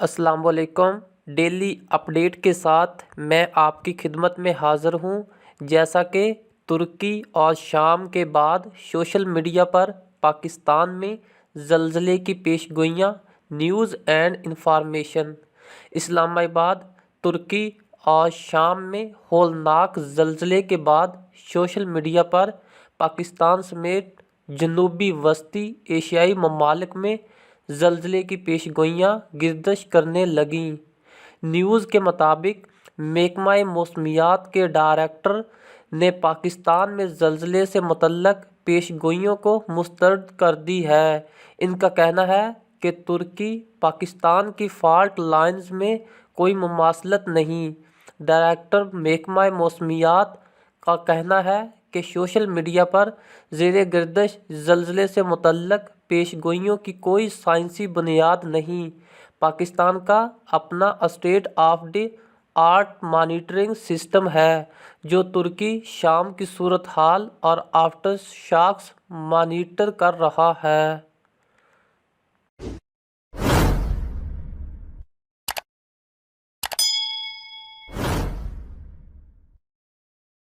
السلام علیکم۔ Daily update کے ساتھ میں آپ کی خدمت میں حاضر ہوں۔ جیسا کہ ترکی اور شام کے بعد سوشل میڈیا پر پاکستان میں زلزلے کی پیش گوئیاں، نیوز اینڈ انفارمیشن۔ اسلام آباد، ترکی اور شام میں ہولناک زلزلے کے بعد سوشل میڈیا پر پاکستان سمیت جنوبی وسطی ایشیائی ممالک میں زلزلے کی پیش گوئیاں گردش کرنے لگیں۔ نیوز کے مطابق محکمہ موسمیات کے ڈائریکٹر نے پاکستان میں زلزلے سے متعلق پیش گوئیوں کو مسترد کر دی ہے۔ ان کا کہنا ہے کہ ترکی پاکستان کی فالٹ لائنز میں کوئی مماثلت نہیں۔ ڈائریکٹر محکمہ موسمیات کا کہنا ہے کہ سوشل میڈیا پر زیر گردش زلزلے سے متعلق پیش گوئیوں کی کوئی سائنسی بنیاد نہیں۔ پاکستان کا اپنا state of the art monitoring system ہے، جو ترکی شام کی صورتحال اور آفٹر شاکس مانیٹر کر رہا ہے۔